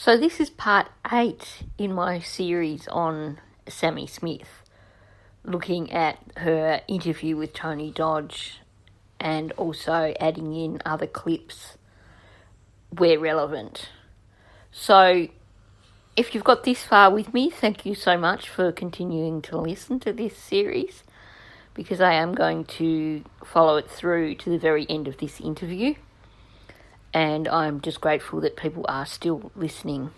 So this is part 8 in my series on Sami Smith, looking at her interview with Tony Dodge and also adding in other clips where relevant. So if you've got this far with me, thank you so much for continuing to listen to this series, because I am going to follow it through to the very end of this interview, and I'm just grateful that people are still listening.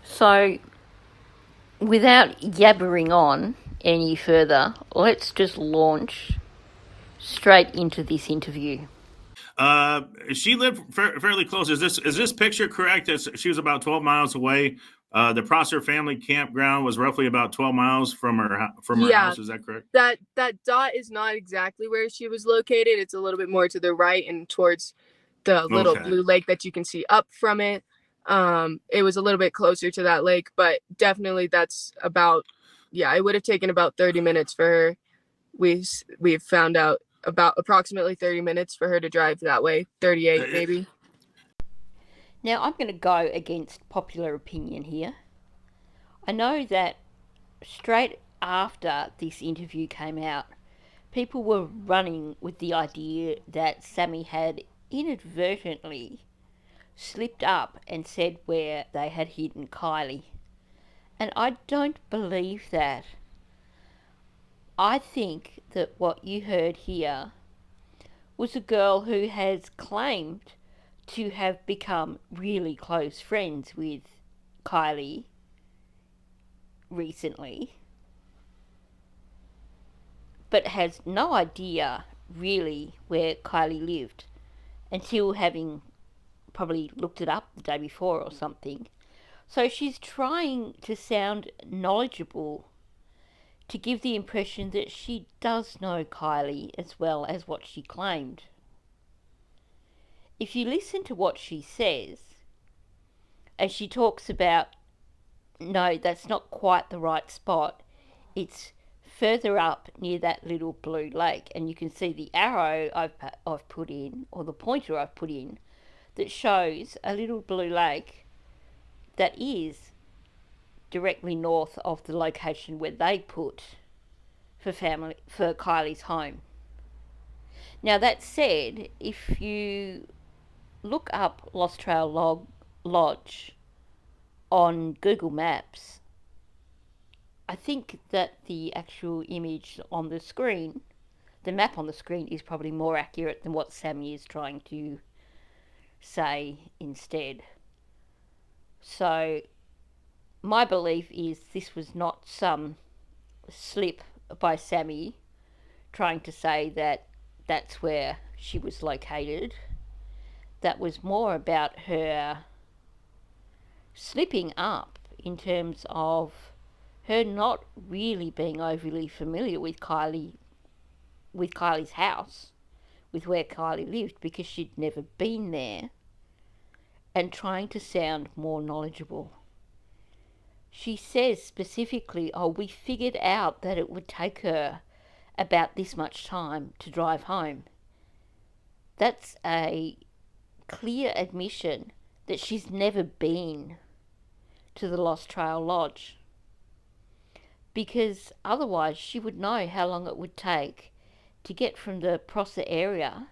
So, without yabbering on any further, let's just launch straight into this interview. She lived fairly close. Is this picture correct? She was about 12 miles away. The Prosser family campground was roughly about 12 miles from her house. Is that correct? That dot is not exactly where she was located. It's a little bit more to the right and towards the little blue lake that you can see up from it. It was a little bit closer to that lake, but definitely that's about, it would have taken about 30 minutes for her. We've found out about approximately 30 minutes for her to drive that way, 38 maybe. Now, I'm going to go against popular opinion here. I know that straight after this interview came out, people were running with the idea that Sammy had inadvertently slipped up and said where they had hidden Kylie. And I don't believe that. I think that what you heard here was a girl who has claimed to have become really close friends with Kylie recently, but has no idea really where Kylie lived until having probably looked it up the day before or something. So she's trying to sound knowledgeable to give the impression that she does know Kylie as well as what she claimed. If you listen to what she says, as she talks about, no, that's not quite the right spot, it's further up near that little blue lake, and you can see the arrow I've put in, or the pointer I've put in, that shows a little blue lake that is directly north of the location where they put for Kylie's home. Now, that said, if you look up Lost Trail Lodge on Google Maps, I think that the actual image on the screen, the map on the screen, is probably more accurate than what Sammy is trying to say instead. So my belief is this was not some slip by Sammy trying to say that that's where she was located. That was more about her slipping up in terms of her not really being overly familiar with Kylie's house, with where Kylie lived, because she'd never been there, and trying to sound more knowledgeable. She says specifically, we figured out that it would take her about this much time to drive home. That's a clear admission that she's never been to the Lost Trail Lodge, because otherwise she would know how long it would take to get from the Prosser area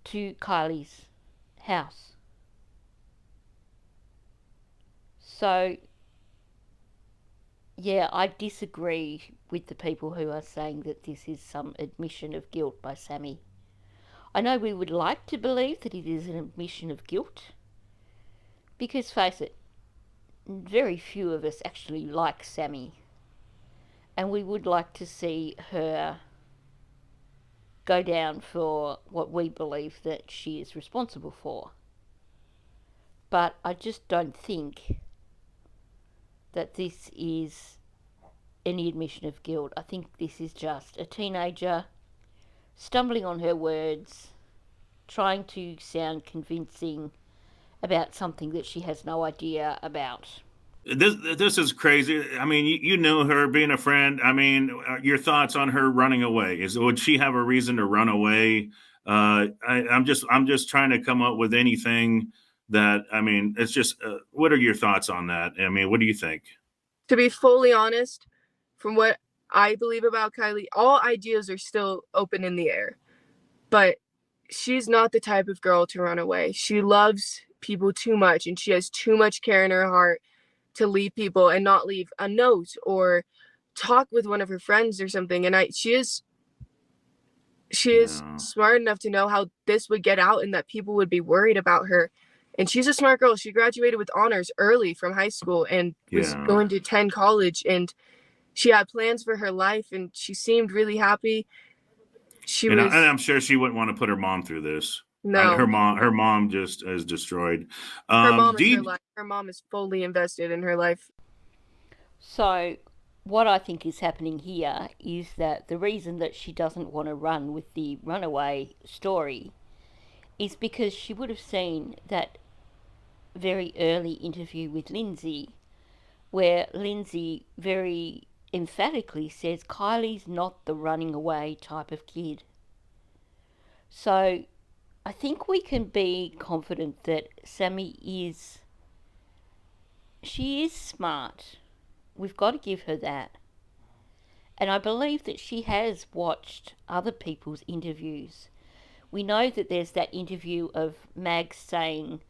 to Kylie's house. So, yeah, I disagree with the people who are saying that this is some admission of guilt by Sammy. I know we would like to believe that it is an admission of guilt, because, face it, very few of us actually like Sammy, and we would like to see her go down for what we believe that she is responsible for. But I just don't think that this is any admission of guilt. I think this is just a teenager stumbling on her words, trying to sound convincing about something that she has no idea about. This is crazy. I mean, you knew her, being a friend. I mean, your thoughts on her running away? Would she have a reason to run away? I'm just trying to come up with anything that, I mean, it's just, what are your thoughts on that? I mean, what do you think? To be fully honest, from what I believe about Kylie, all ideas are still open in the air. But she's not the type of girl to run away. She loves people too much, and she has too much care in her heart to leave people and not leave a note or talk with one of her friends or something. And she is smart enough to know how this would get out and that people would be worried about her. And she's a smart girl. She graduated with honors early from high school and was going to attend college, and she had plans for her life, and she seemed really happy. And I'm sure she wouldn't want to put her mom through this. No. Her mom just is destroyed. Her mom is her life. Her mom is fully invested in her life. So what I think is happening here is that the reason that she doesn't want to run with the runaway story is because she would have seen that very early interview with Lindsay, where Lindsay very emphatically says Kylie's not the running away type of kid. So I think we can be confident that Sammy is smart. We've got to give her that. And I believe that she has watched other people's interviews. We know that there's that interview of Mags saying,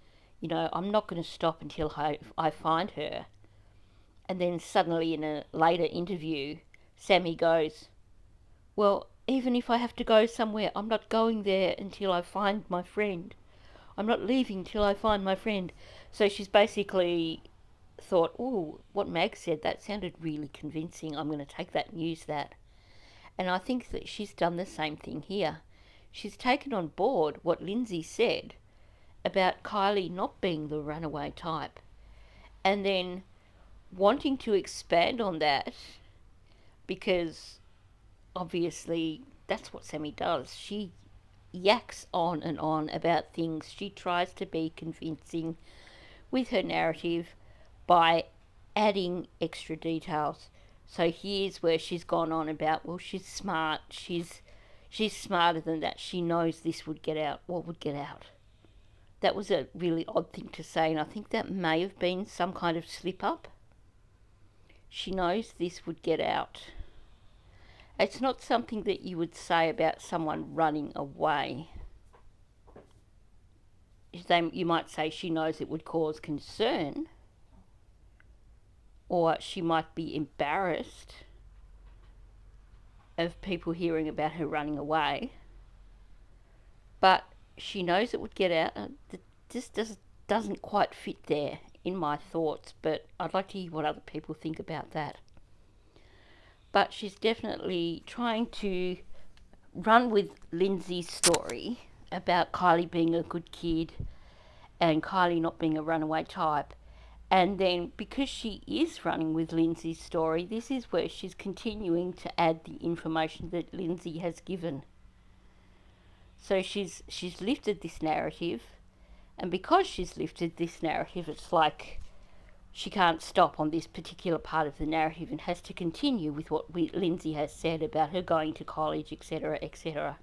you know, I'm not going to stop until I find her. And then suddenly in a later interview, Sammy goes, well, even if I have to go somewhere, I'm not going there until I find my friend. I'm not leaving till I find my friend. So she's basically thought, oh, what Mag said, that sounded really convincing. I'm going to take that and use that. And I think that she's done the same thing here. She's taken on board what Lindsay said about Kylie not being the runaway type, and then wanting to expand on that, because obviously that's what Sammy does. She yaks on and on about things. She tries to be convincing with her narrative by adding extra details. So here's where she's gone on about, well, she's smart. She's smarter than that. She knows this would get out. What would get out? That was a really odd thing to say, and I think that may have been some kind of slip up. She knows this would get out. It's not something that you would say about someone running away. You might say she knows it would cause concern, or she might be embarrassed of people hearing about her running away. But she knows it would get out. This doesn't quite fit there in my thoughts, but I'd like to hear what other people think about that. But she's definitely trying to run with Lindsay's story about Kylie being a good kid and Kylie not being a runaway type. And then because she is running with Lindsay's story, this is where she's continuing to add the information that Lindsay has given. So she's lifted this narrative, and because she's lifted this narrative, it's like she can't stop on this particular part of the narrative and has to continue with what Lindsay has said about her going to college, etc., etc.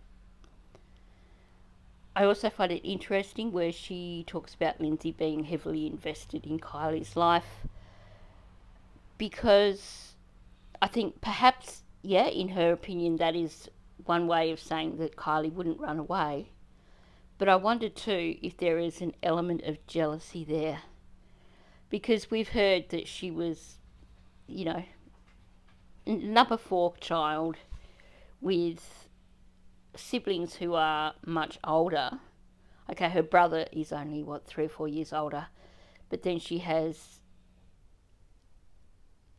I also find it interesting where she talks about Lindsay being heavily invested in Kylie's life, because I think perhaps, in her opinion, that is one way of saying that Kylie wouldn't run away. But I wonder too if there is an element of jealousy there, because we've heard that she was, number 4 child with siblings who are much older. Okay, her brother is only, 3 or 4 years older, but then she has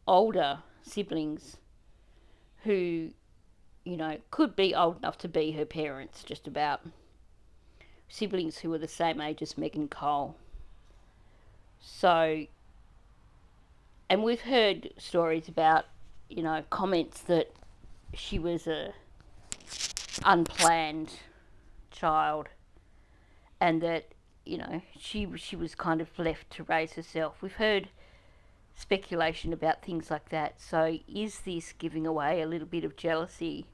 older siblings who, could be old enough to be her parents, just about. Siblings who are the same age as Meg and Cole. So, and we've heard stories about, comments that she was a unplanned child, and that, she was kind of left to raise herself. We've heard speculation about things like that. So is this giving away a little bit of jealousy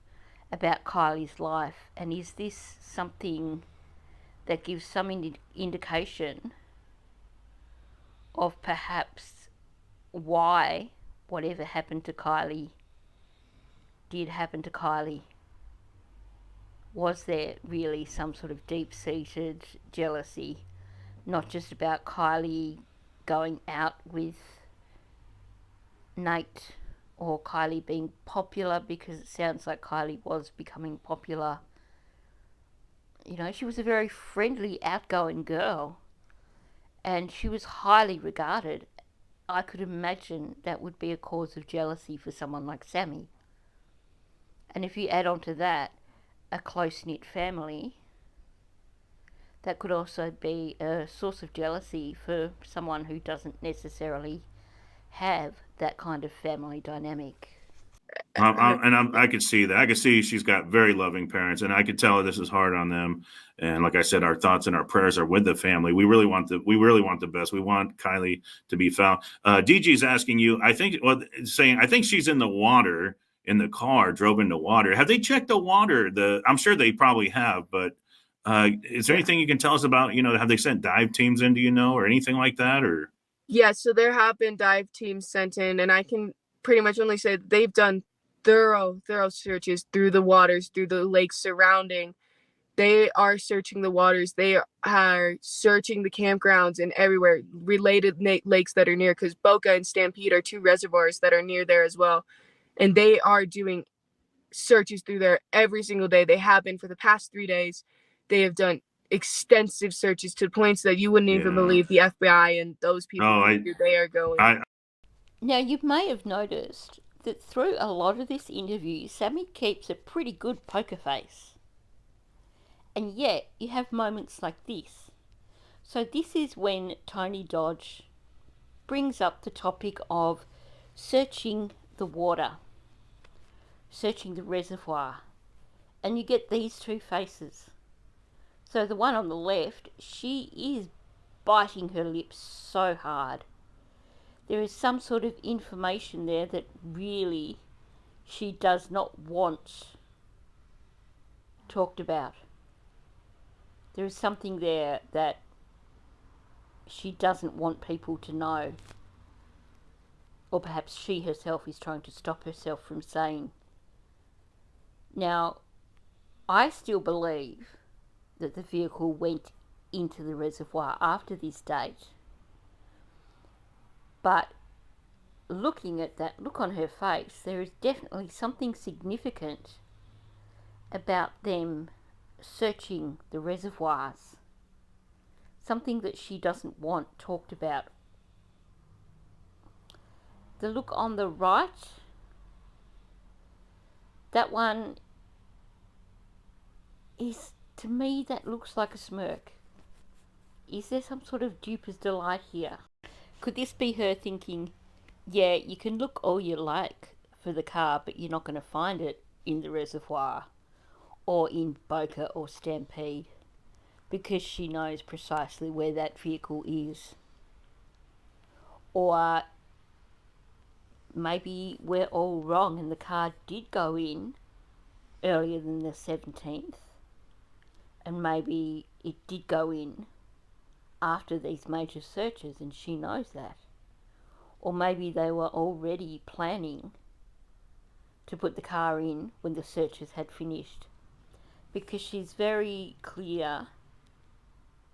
about Kylie's life? And is this something that gives some indication of perhaps why whatever happened to Kylie did happen to Kylie. Was there really some sort of deep-seated jealousy, not just about Kylie going out with Nate or Kylie being popular, because it sounds like Kylie was becoming popular. You know, she was a very friendly, outgoing girl, and she was highly regarded. I could imagine that would be a cause of jealousy for someone like Sammy. And if you add on to that a close-knit family, that could also be a source of jealousy for someone who doesn't necessarily have that kind of family dynamic. I could see that. I could see she's got very loving parents, and I could tell this is hard on them. And like I said, our thoughts and our prayers are with the family. We really want the best. We want Kylie to be found. DG's asking you, I think she's in the water in the car, drove into water. Have they checked the water? I'm sure they probably have, but is there anything you can tell us about? Have they sent dive teams in? Do you know, or anything like that, or? Yeah, so there have been dive teams sent in, and I can pretty much only say they've done thorough searches through the waters, through the lakes surrounding. They are searching the waters. They are searching the campgrounds and everywhere, related lakes that are near, because Boca and Stampede are two reservoirs that are near there as well. And they are doing searches through there every single day. They have been for the past 3 days. They have done extensive searches to points that you wouldn't even believe the FBI and those people they are going. Now, you may have noticed that through a lot of this interview, Sammy keeps a pretty good poker face. And yet, you have moments like this. So this is when Tony Dodge brings up the topic of searching the water, searching the reservoir, and you get these two faces. So the one on the left, she is biting her lips so hard. There is some sort of information there that really she does not want talked about. There is something there that she doesn't want people to know. Or perhaps she herself is trying to stop herself from saying. Now, I still believe that the vehicle went into the reservoir after this date. But looking at that look on her face, there is definitely something significant about them searching the reservoirs. Something that she doesn't want talked about. The look on the right, that one is, to me, that looks like a smirk. Is there some sort of duper's delight here? Could this be her thinking, yeah, you can look all you like for the car, but you're not going to find it in the reservoir or in Boca or Stampede, because she knows precisely where that vehicle is? Or maybe we're all wrong and the car did go in earlier than the 17th, and maybe it did go in after these major searches and she knows that. Or maybe they were already planning to put the car in when the searches had finished, because she's very clear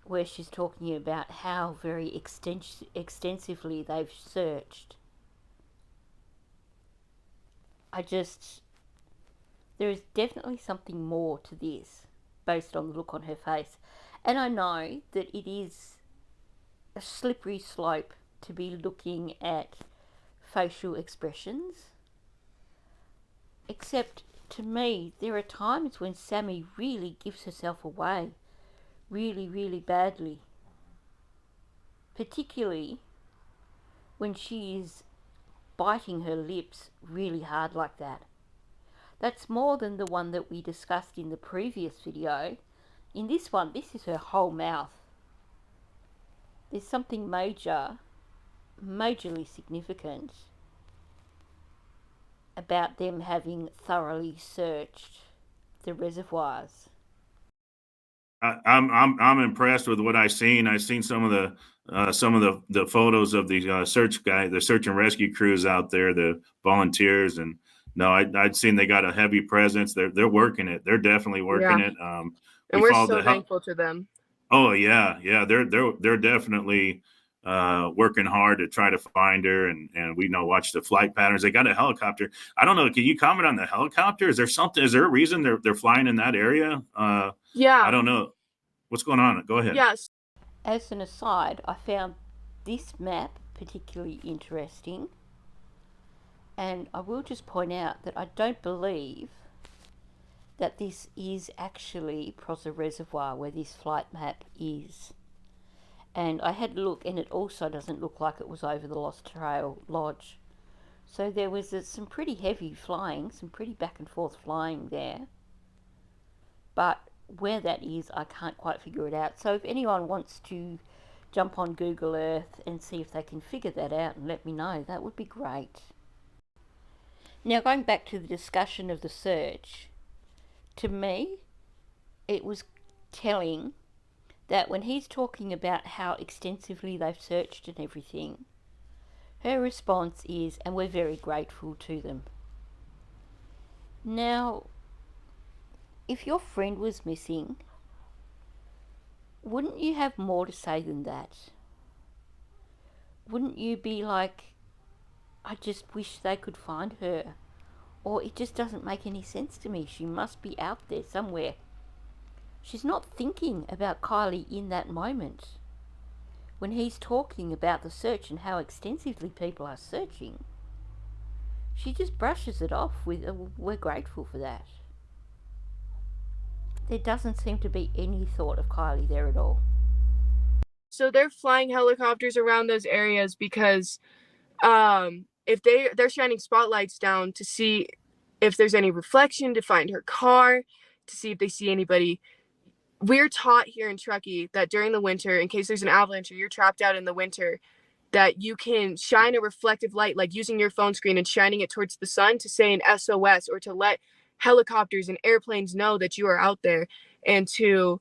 where she's talking about how very extensively they've searched. There is definitely something more to this based on the look on her face. And I know that it is a slippery slope to be looking at facial expressions, except to me there are times when Sammy really gives herself away really, really badly, particularly when she is biting her lips really hard like that. That's more than the one that we discussed in the previous video. In this one, this is her whole mouth. There's something majorly significant about them having thoroughly searched the reservoirs. I'm impressed with what I've seen. I've seen some of the photos of the the search and rescue crews out there, the volunteers, and no, I'd seen they got a heavy presence. They're working it. They're definitely working it. And we're so thankful to them. Oh yeah, they're definitely working hard to try to find her, and we watch the flight patterns. They got a helicopter. I don't know. Can you comment on the helicopter? Is there something? Is there a reason they're flying in that area? Yeah. I don't know. What's going on? Go ahead. Yes. As an aside, I found this map particularly interesting, and I will just point out that I don't believe that this is actually Prosser Reservoir where this flight map is. And I had a look, and it also doesn't look like it was over the Lost Trail Lodge. So there was some pretty heavy flying, some pretty back and forth flying there. But where that is, I can't quite figure it out. So if anyone wants to jump on Google Earth and see if they can figure that out and let me know, that would be great. Now, going back to the discussion of the search, to me, it was telling that when he's talking about how extensively they've searched and everything, her response is, and we're very grateful to them. Now, if your friend was missing, wouldn't you have more to say than that? Wouldn't you be like, I just wish they could find her? Or it just doesn't make any sense to me. She must be out there somewhere. She's not thinking about Kylie in that moment. When he's talking about the search and how extensively people are searching, she just brushes it off with, we're grateful for that. There doesn't seem to be any thought of Kylie there at all. So they're flying helicopters around those areas because if they're shining spotlights down to see if there's any reflection, to find her car, to see if they see anybody. We're taught here in Truckee that during the winter, in case there's an avalanche or you're trapped out in the winter, that you can shine a reflective light, like using your phone screen and shining it towards the sun to say an SOS, or to let helicopters and airplanes know that you are out there, and to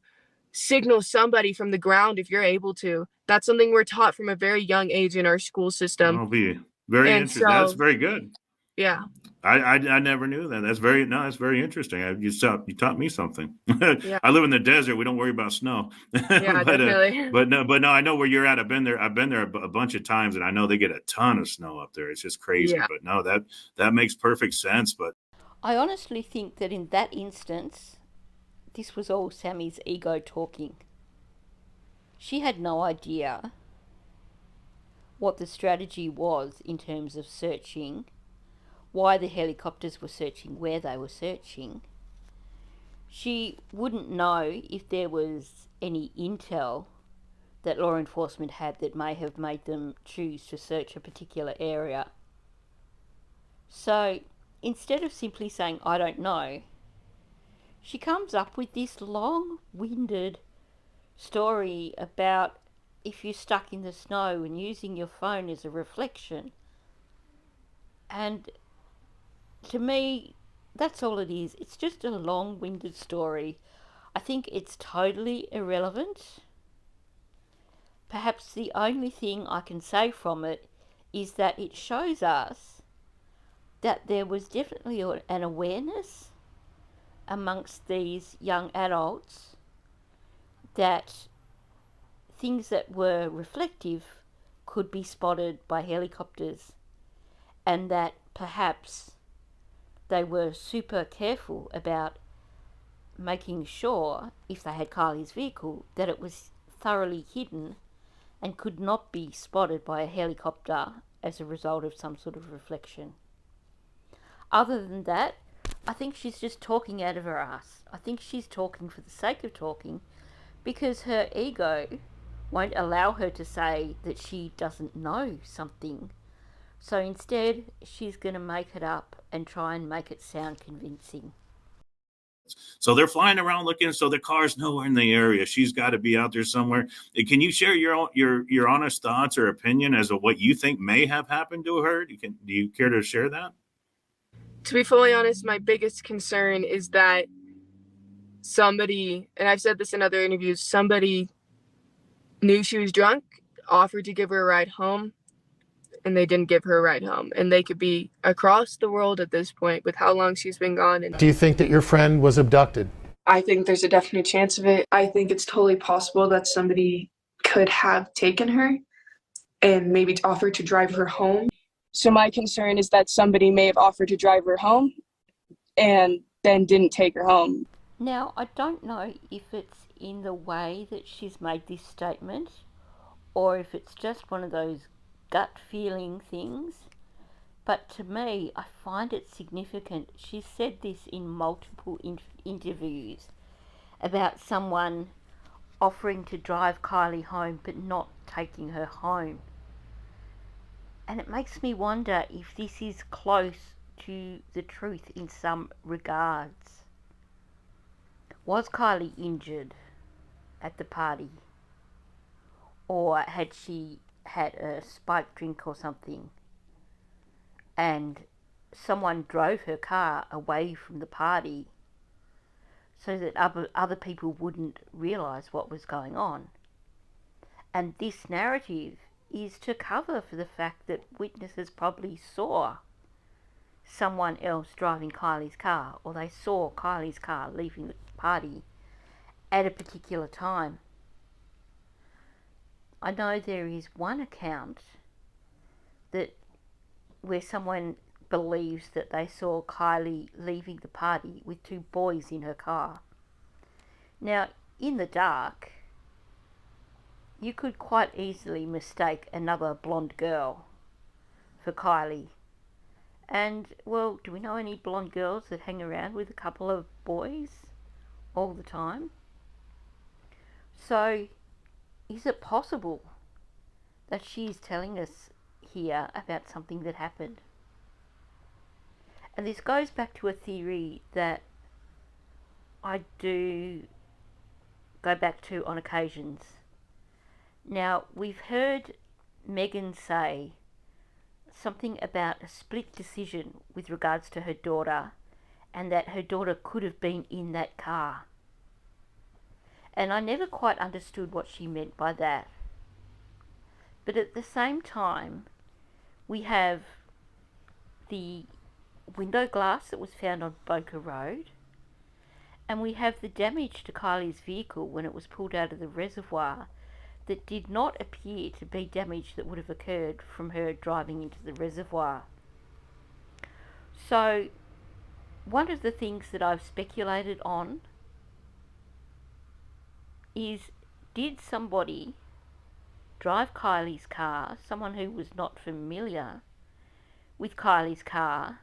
signal somebody from the ground if you're able to. That's something we're taught from a very young age in our school system. I'll be very interesting. So, that's very good. Yeah. I never knew that. That's very interesting. You taught me something. Yeah. I live in the desert. We don't worry about snow. Yeah, but, definitely. But no, I know where you're at. I've been there a bunch of times, and I know they get a ton of snow up there. It's just crazy. Yeah. But no, that makes perfect sense. But I honestly think that in that instance, this was all Sammy's ego talking. She had no idea what the strategy was in terms of searching, why the helicopters were searching, where they were searching. She wouldn't know if there was any intel that law enforcement had that may have made them choose to search a particular area. So instead of simply saying, I don't know, she comes up with this long-winded story about if you're stuck in the snow and using your phone as a reflection. And to me, that's all it is. It's just a long-winded story. I think it's totally irrelevant. Perhaps the only thing I can say from it is that it shows us that there was definitely an awareness amongst these young adults that things that were reflective could be spotted by helicopters, and that perhaps they were super careful about making sure, if they had Kylie's vehicle, that it was thoroughly hidden and could not be spotted by a helicopter as a result of some sort of reflection. Other than that, I think she's just talking out of her ass. I think she's talking for the sake of talking, because her ego won't allow her to say that she doesn't know something. So instead, she's going to make it up and try and make it sound convincing. So they're flying around looking, so the car's nowhere in the area. She's got to be out there somewhere. Can you share your honest thoughts or opinion as to what you think may have happened to her? Do you care to share that? To be fully honest, my biggest concern is that somebody, and I've said this in other interviews, somebody knew she was drunk, offered to give her a ride home, and they didn't give her a ride home. And they could be across the world at this point with how long she's been gone. And do you think that your friend was abducted? I think there's a definite chance of it. I think it's totally possible that somebody could have taken her and maybe offered to drive her home. So my concern is that somebody may have offered to drive her home and then didn't take her home. Now, I don't know if it's in the way that she's made this statement or if it's just one of those gut feeling things, but to me, I find it significant. She's said this in multiple interviews about someone offering to drive Kylie home but not taking her home. And it makes me wonder if this is close to the truth in some regards. Was Kylie injured at the party? Or had she had a spiked drink or something? And someone drove her car away from the party so that other people wouldn't realise what was going on. And this narrative is to cover for the fact that witnesses probably saw someone else driving Kylie's car, or they saw Kylie's car leaving the party at a particular time. I know there is one account that where someone believes that they saw Kylie leaving the party with two boys in her car. Now, in the dark, you could quite easily mistake another blonde girl for Kylie. And, well, do we know any blonde girls that hang around with a couple of boys all the time? So, is it possible that she's telling us here about something that happened? And this goes back to a theory that I do go back to on occasions. Now, we've heard Megan say something about a split decision with regards to her daughter, and that her daughter could have been in that car. And I never quite understood what she meant by that. But at the same time, we have the window glass that was found on Boca Road, and we have the damage to Kylie's vehicle when it was pulled out of the reservoir that did not appear to be damage that would have occurred from her driving into the reservoir. So, one of the things that I've speculated on is, did somebody drive Kylie's car, someone who was not familiar with Kylie's car,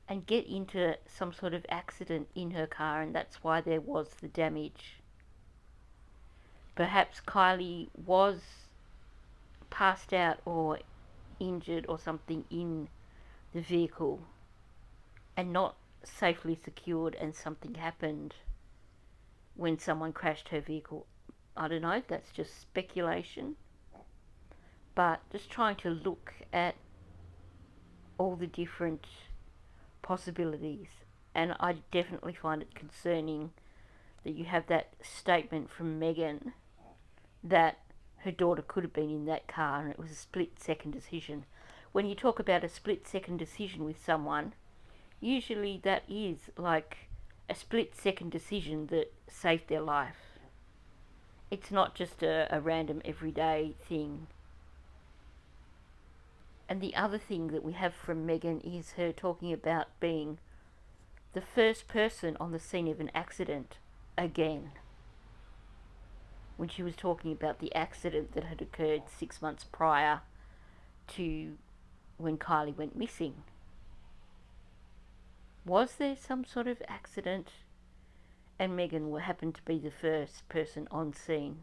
and get into some sort of accident in her car, and that's why there was the damage? Perhaps Kylie was passed out or injured or something in the vehicle and not safely secured, and something happened when someone crashed her vehicle. I don't know, that's just speculation, but just trying to look at all the different possibilities. And I definitely find it concerning that you have that statement from Megan that her daughter could have been in that car and it was a split-second decision. When you talk about a split-second decision with someone, usually that is like a split-second decision that saved their life. It's not just a random everyday thing. And the other thing that we have from Megan is her talking about being the first person on the scene of an accident again, when she was talking about the accident that had occurred 6 months prior to when Kylie went missing. Was there some sort of accident and Megan happened to be the first person on scene?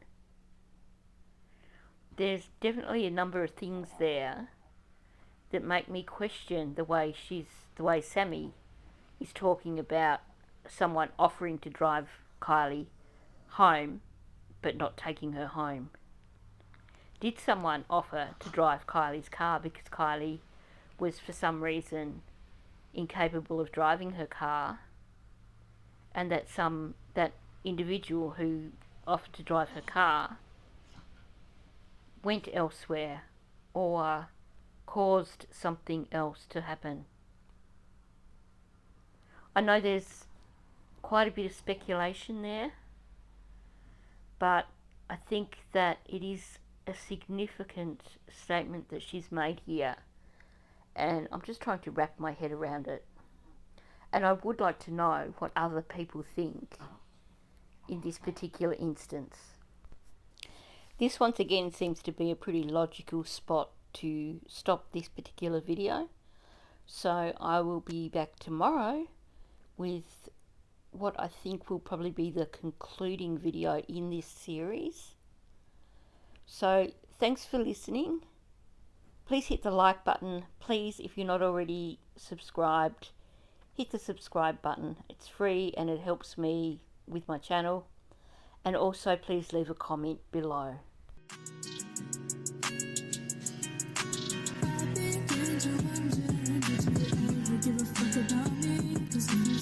There's definitely a number of things there that make me question the way Sammy is talking about someone offering to drive Kylie home but not taking her home. Did someone offer to drive Kylie's car because Kylie was for some reason incapable of driving her car, and that individual who offered to drive her car went elsewhere or caused something else to happen. I know there's quite a bit of speculation there, but I think that it is a significant statement that she's made here, and I'm just trying to wrap my head around it. And I would like to know what other people think in this particular instance. This once again seems to be a pretty logical spot to stop this particular video. So I will be back tomorrow with what I think will probably be the concluding video in this series. So thanks for listening. Please hit the like button. Please, if you're not already subscribed, hit the subscribe button. It's free and it helps me with my channel. And also please leave a comment below. Give a fuck about me, 'cause